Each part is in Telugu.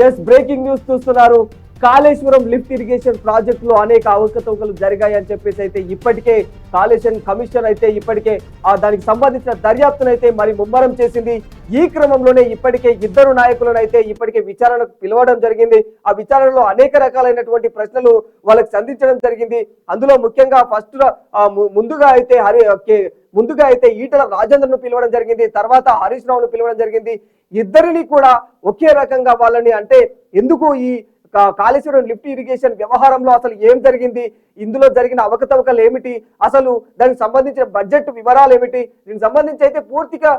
ఎస్ బ్రేకింగ్ న్యూస్ చూస్తున్నారు. కాళేశ్వరం లిఫ్ట్ ఇరిగేషన్ ప్రాజెక్టులో అనేక అవకతవకలు జరిగాయని చెప్పేసి అయితే ఇప్పటికే కాళేశ్వరం కమిషన్ అయితే ఇప్పటికే దానికి సంబంధించిన దర్యాప్తును అయితే మరి ముమ్మరం చేసింది. ఈ క్రమంలోనే ఇప్పటికే ఇద్దరు నాయకులను అయితే ఇప్పటికే విచారణకు పిలవడం జరిగింది. ఆ విచారణలో అనేక రకాలైనటువంటి ప్రశ్నలు వాళ్ళకి సంధించడం జరిగింది. అందులో ముఖ్యంగా ముందుగా అయితే ఈటల రాజేంద్రను పిలవడం జరిగింది. తర్వాత హరీష్ రావును పిలవడం జరిగింది. ఇద్దరిని కూడా ఒకే రకంగా వాళ్ళని అంటే ఎందుకు ఈ కాళేశ్వరం లిఫ్ట్ ఇరిగేషన్ వ్యవహారంలో అసలు ఏం జరిగింది, ఇందులో జరిగిన అవకతవకలు ఏమిటి, అసలు దానికి సంబంధించిన బడ్జెట్ వివరాలు ఏమిటి, దీనికి సంబంధించి అయితే పూర్తిగా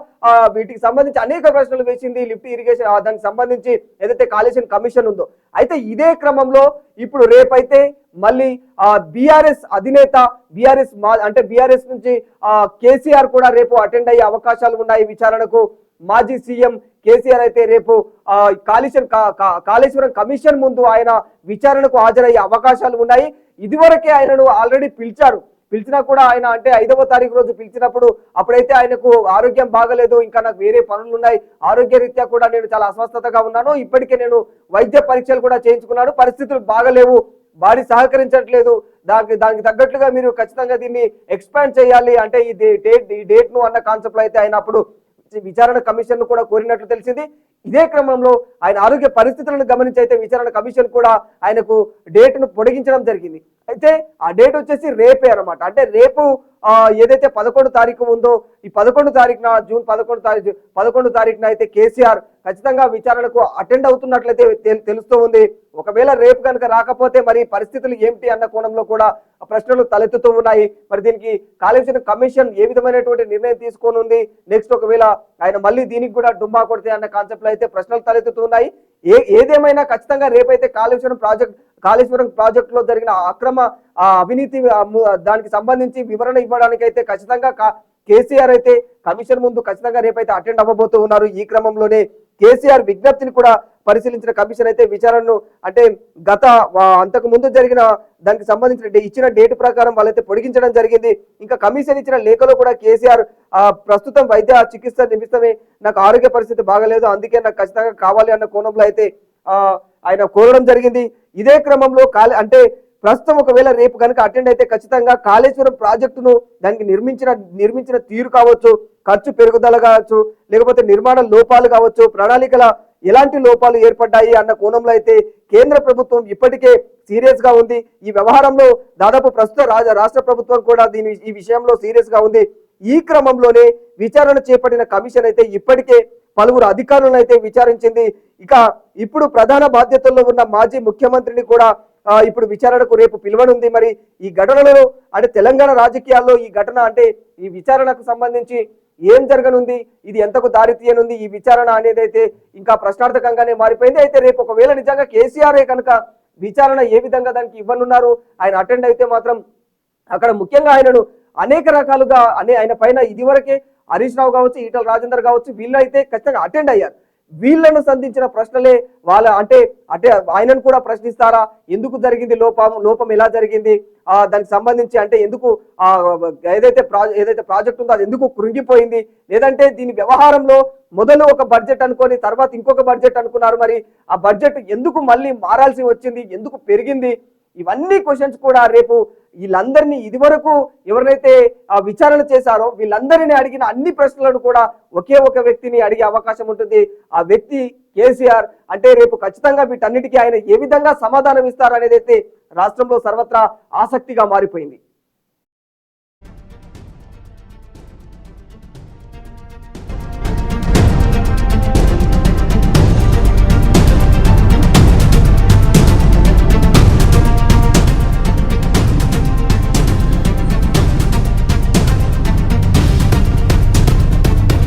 వీటికి సంబంధించి అనేక ప్రశ్నలు వేసింది లిఫ్ట్ ఇరిగేషన్. దానికి సంబంధించి ఏదైతే కాళేశ్వరం కమిషన్ ఉందో అయితే ఇదే క్రమంలో ఇప్పుడు రేపైతే మళ్ళీ బీఆర్ఎస్ అధినేత బీఆర్ఎస్ నుంచి కేసీఆర్ కూడా రేపు అటెండ్ అయ్యే అవకాశాలు ఉన్నాయి విచారణకు. మాజీ సీఎం కేసీఆర్ అయితే రేపు కాళేశ్వరం కమిషన్ ముందు ఆయన విచారణకు హాజరయ్యే అవకాశాలు ఉన్నాయి. ఇదివరకే ఆయనను ఆల్రెడీ పిలిచినా కూడా ఆయన అంటే 5వ తారీఖు రోజు పిలిచినప్పుడు అప్పుడైతే ఆయనకు ఆరోగ్యం బాగలేదు, ఇంకా నాకు వేరే పనులు ఉన్నాయి, ఆరోగ్య రీత్యా కూడా నేను చాలా అస్వస్థతగా ఉన్నాను, ఇప్పటికే నేను వైద్య పరీక్షలు కూడా చేయించుకున్నాను, పరిస్థితులు బాగలేవు, బాడీ సహకరించట్లేదు, దానికి తగ్గట్లుగా మీరు ఖచ్చితంగా దీన్ని ఎక్స్పాండ్ చేయాలి అంటే ఈ డేట్ ను అన్న కాన్సెప్ట్ అయితే ఆయన అప్పుడు విచారణ కమిషన్ కూడా కోరినట్లు తెలిసింది. ఇదే క్రమంలో ఆయన ఆరోగ్య పరిస్థితులను గమనించి అయితే విచారణ కమిషన్ కూడా ఆయనకు డేట్ను పొడిగించడం జరిగింది. అయితే ఆ డేట్ వచ్చేసి రేపే అనమాట. అంటే రేపు ఏదైతే 11 తారీఖు ఉందో ఈ 11 తారీఖున జూన్ 11 తారీఖున అయితే కేసీఆర్ ఖచ్చితంగా విచారణకు అటెండ్ అవుతున్నట్లయితే తెలుస్తూ ఉంది. ఒకవేళ రేపు కనుక రాకపోతే మరి పరిస్థితులు ఏమిటి అన్న కోణంలో కూడా ప్రశ్నలు తలెత్తుతూ ఉన్నాయి. మరి దీనికి కాళేశ్వరం కమిషన్ ఏ విధమైనటువంటి నిర్ణయం తీసుకోనుంది, నెక్స్ట్ ఒకవేళ ఆయన మళ్ళీ దీనికి కూడా డుమ్మా కొడితే అన్న కాన్సెప్ట్ లో అయితే ప్రశ్నలు తలెత్తుతూ ఉన్నాయి. ఏదేమైనా ఖచ్చితంగా రేపైతే కాళేశ్వరం ప్రాజెక్ట్ లో జరిగిన అక్రమ అవినీతి దానికి సంబంధించి వివరణ ఇవ్వడానికి అయితే ఖచ్చితంగా కేసీఆర్ అయితే కమిషన్ ముందు ఖచ్చితంగా రేపైతే అటెండ్ అవ్వబోతూ ఉన్నారు. ఈ క్రమంలోనే కేసీఆర్ విజ్ఞప్తిని కూడా పరిశీలించిన కమిషన్ అయితే విచారణను అంటే అంతకు ముందు జరిగిన దానికి సంబంధించిన ఇచ్చిన డేట్ ప్రకారం వాళ్ళైతే పొడిగించడం జరిగింది. ఇంకా కమిషన్ ఇచ్చిన లేఖలో కూడా కేసీఆర్ ప్రస్తుతం వైద్య చికిత్స నిమిత్తమే నాకు ఆరోగ్య పరిస్థితి బాగలేదు, అందుకే నాకు ఖచ్చితంగా కావాలి అన్న కోణంలో అయితే ఆయన కోరడం జరిగింది. ఇదే క్రమంలో ప్రస్తుతం ఒకవేళ రేపు కనుక అటెండ్ అయితే ఖచ్చితంగా కాళేశ్వరం ప్రాజెక్టును దానికి నిర్మించిన తీరు కావచ్చు, ఖర్చు పెరుగుదల కావచ్చు, లేకపోతే నిర్మాణ లోపాలు కావచ్చు, ప్రణాళికల ఎలాంటి లోపాలు ఏర్పడ్డాయి అన్న కోణంలో అయితే కేంద్ర ప్రభుత్వం ఇప్పటికే సీరియస్ గా ఉంది. ఈ వ్యవహారంలో దాదాపు ప్రస్తుత రాష్ట్ర ప్రభుత్వం కూడా ఈ విషయంలో సీరియస్ గా ఉంది. ఈ క్రమంలోనే విచారణ చేపట్టిన కమిషన్ అయితే ఇప్పటికే పలువురు అధికారులను అయితే విచారించింది. ఇక ఇప్పుడు ప్రధాన బాధ్యతల్లో ఉన్న మాజీ ముఖ్యమంత్రిని కూడా ఇప్పుడు విచారణకు రేపు పిలువనుంది. మరి ఈ ఘటనలో అంటే తెలంగాణ రాజకీయాల్లో ఈ ఘటన అంటే ఈ విచారణకు సంబంధించి ఏం జరగనుంది, ఇది ఎంతకు దారి తీయనుంది, ఈ విచారణ అనేది అయితే ఇంకా ప్రశ్నార్థకంగానే మారిపోయింది. అయితే రేపు ఒకవేళ నిజంగా కేసీఆర్ కనుక విచారణ ఏ విధంగా దానికి ఇవ్వనున్నారు, ఆయన అటెండ్ అయితే మాత్రం అక్కడ ముఖ్యంగా ఆయనను అనేక రకాలుగా ఆయన పైన ఇదివరకే హరీష్ రావు కావచ్చు, ఈటల రాజేందర్ కావచ్చు, వీళ్ళైతే ఖచ్చితంగా అటెండ్ అయ్యారు. వీళ్లను సంధించిన ప్రశ్నలే వాళ్ళ అంటే ఆయనను కూడా ప్రశ్నిస్తారా, ఎందుకు జరిగింది లోపం ఎలా జరిగింది, దానికి సంబంధించి అంటే ఎందుకు ఏదైతే ప్రాజెక్ట్ ఉందో అది ఎందుకు కృంగిపోయింది, లేదంటే దీని వ్యవహారంలో మొదలు ఒక బడ్జెట్ అనుకొని తర్వాత ఇంకొక బడ్జెట్ అనుకున్నారు, మరి ఆ బడ్జెట్ ఎందుకు మళ్ళీ మారాల్సి వచ్చింది, ఎందుకు పెరిగింది, ఇవన్నీ క్వశ్చన్స్ కూడా రేపు వీళ్ళందరినీ ఇదివరకు ఎవరైతే విచారణ చేశారో వీళ్ళందరినీ అడిగిన అన్ని ప్రశ్నలను కూడా ఒకే ఒక వ్యక్తిని అడిగే అవకాశం ఉంటుంది. ఆ వ్యక్తి కేసీఆర్. అంటే రేపు ఖచ్చితంగా వీటన్నిటికీ ఆయన ఏ విధంగా సమాధానం ఇస్తారు అనేది అయితే రాష్ట్రంలో సర్వత్రా ఆసక్తిగా మారిపోయింది.